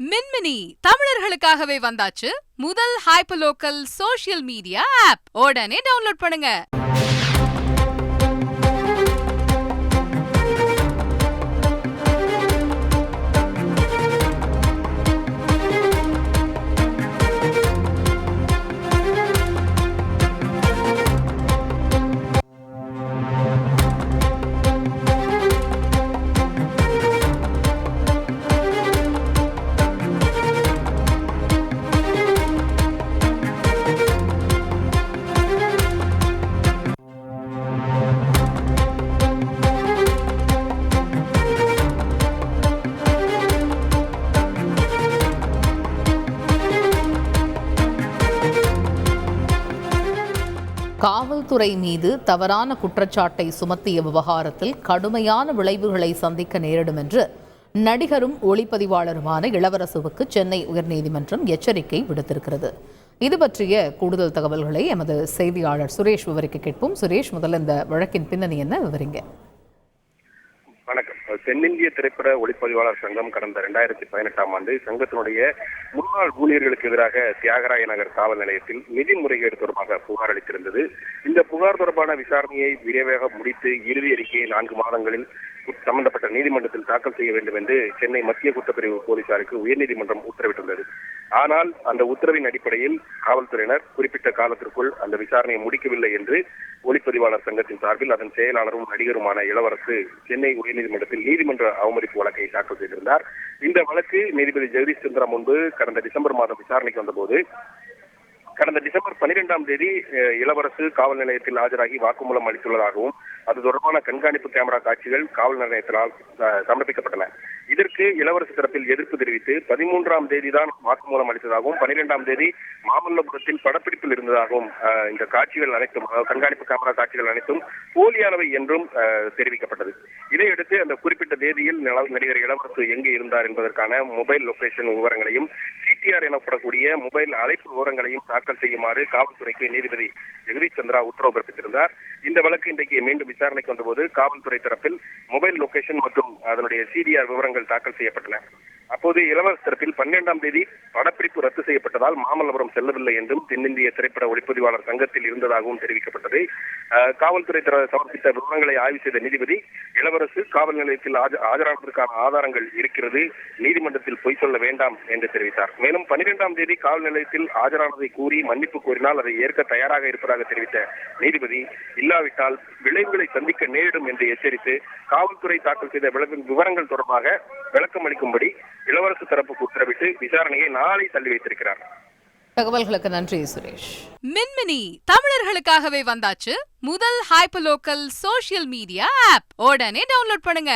மின்மினி தமிழர்களுக்காகவே வந்தாச்சு முதல் hyperlocal social media app. உடனே டவுன்லோட் பண்ணுங்க. காவல்துறை மீது தவறான குற்றச்சாட்டை சுமத்திய விவகாரத்தில் கடுமையான விளைவுகளை சந்திக்க நேரிடும் என்று நடிகரும் ஒளிப்பதிவாளருமான இளவரசுவுக்கு சென்னை உயர்நீதிமன்றம் எச்சரிக்கை விடுத்திருக்கிறது. இது பற்றிய கூடுதல் தகவல்களை எமது செய்தியாளர் சுரேஷ் விவரிக்க கேட்போம். சுரேஷ், முதல்ல இந்த வழக்கின் பின்னணி என்ன விவரிங்க? வணக்கம். தென்னிந்திய திரைப்பட ஒளிப்பதிவாளர் சங்கம் கடந்த 2018ஆம் ஆண்டு சங்கத்தினுடைய முன்னாள் ஊழியர்களுக்கு எதிராக தியாகராய நகர் காவல் நிலையத்தில் நிதி முறைகேடு தொடர்பாக புகார் அளித்திருந்தது. இந்த புகார் தொடர்பான விசாரணையை விரைவாக முடித்து இறுதி அறிக்கையை 4 மாதங்களில் சம்பந்தப்பட்ட நீதிமன்றத்தில் தாக்கல் செய்ய வேண்டும் என்று சென்னை மத்திய குற்றப்பிரிவு போலீசாருக்கு உயர்நீதிமன்றம் உத்தரவிட்டுள்ளது. ஆனால் அந்த உத்தரவின் அடிப்படையில் காவல்துறையினர் குறிப்பிட்ட காலத்திற்குள் அந்த விசாரணையை முடிக்கவில்லை என்று ஒளிப்பதிவாளர் சங்கத்தின் சார்பில் அதன் செயலாளரும் நடிகருமான இளவரசு சென்னை உயர்நீதிமன்றத்தில் நீதிமன்ற அவமதிப்பு வழக்கை தாக்கல் செய்திருந்தார். இந்த வழக்கு நீதிபதி ஜெகதீஷ் சந்திரா முன்பு கடந்த டிசம்பர் மாதம் விசாரணைக்கு வந்தபோது கடந்த டிசம்பர் 12ஆம் தேதி இளவரசு காவல் நிலையத்தில் ஆஜராகி வாக்குமூலம் அளித்துள்ளதாகவும் அது தொடர்பான கண்காணிப்பு கேமரா காட்சிகள் காவல் நிலையத்தினால் சமர்ப்பிக்கப்பட்டன. இதற்கு இளவரசு தரப்பில் எதிர்ப்பு தெரிவித்து 13ஆம் தேதி தான் வாக்குமூலம் அளித்ததாகவும் 12ஆம் தேதி மாமல்லபுரத்தில் படப்பிடிப்பில் இருந்ததாகவும் இந்த காட்சிகள் அனைத்தும் கண்காணிப்பு கேமரா காட்சிகள் அனைத்தும் போலியானவை என்றும் தெரிவிக்கப்பட்டது. இதையடுத்து அந்த குறிப்பிட்ட தேதியில் நடிகர் இளவரசு எங்கே இருந்தார் என்பதற்கான மொபைல் லொகேஷன் விவரங்களையும் சிடிஆர் எனப்படக்கூடிய மொபைல் அழைப்பு விவரங்களையும் தாக்கல் செய்யுமாறு காவல்துறைக்கு நீதிபதி ஜெகதீஷ் சந்திரா உத்தரவு பிறப்பித்திருந்தார். இந்த வழக்கு இன்றைக்கு மீண்டும் விசாரணைக்கு வந்தபோது காவல்துறை தரப்பில் மொபைல் லொகேஷன் மற்றும் அதனுடைய சிடிஆர் விவரங்கள் தாக்கல் செய்யப்பட்டன. அப்போது இளவரசு தரப்பில் 12ஆம் தேதி படப்பிடிப்பு ரத்து செய்யப்பட்டதால் மாமல்லபுரம் செல்லவில்லை என்றும் தென்னிந்திய திரைப்பட ஒளிப்பதிவாளர் சங்கத்தில் இருந்ததாகவும் தெரிவிக்கப்பட்டது. காவல்துறை சமர்ப்பித்த விவரங்களை ஆய்வு செய்த நீதிபதி இளவரசு காவல் நிலையத்தில் ஆஜரானதற்கான ஆதாரங்கள் இருக்கிறது, நீதிமன்றத்தில் பொய் சொல்ல வேண்டாம் என்று தெரிவித்தார். மேலும் 12ஆம் தேதி காவல் நிலையத்தில் ஆஜரானதை கூறி மன்னிப்பு கோரினால் அதை ஏற்க தயாராக இருப்பதாக தெரிவித்த நீதிபதி இல்லாவிட்டால் விளைவுகளை சந்திக்க நேரிடும் என்று எச்சரித்து காவல்துறை தாக்கல் செய்த விவரங்கள் தொடர்பாக விளக்கம் அளிக்கும்படி இளவரசு தரப்புக்கு உத்தரவிட்டு விசாரணையை நாளை தள்ளி வைத்திருக்கிறார். தகவல்களுக்கு நன்றி சுரேஷ். மின்மினி தமிழர்களுக்காகவே வந்தாச்சு முதல் ஹைப்பர்லோக்கல் சோஷியல் மீடியா ஆப். உடனே டவுன்லோட் பண்ணுங்க.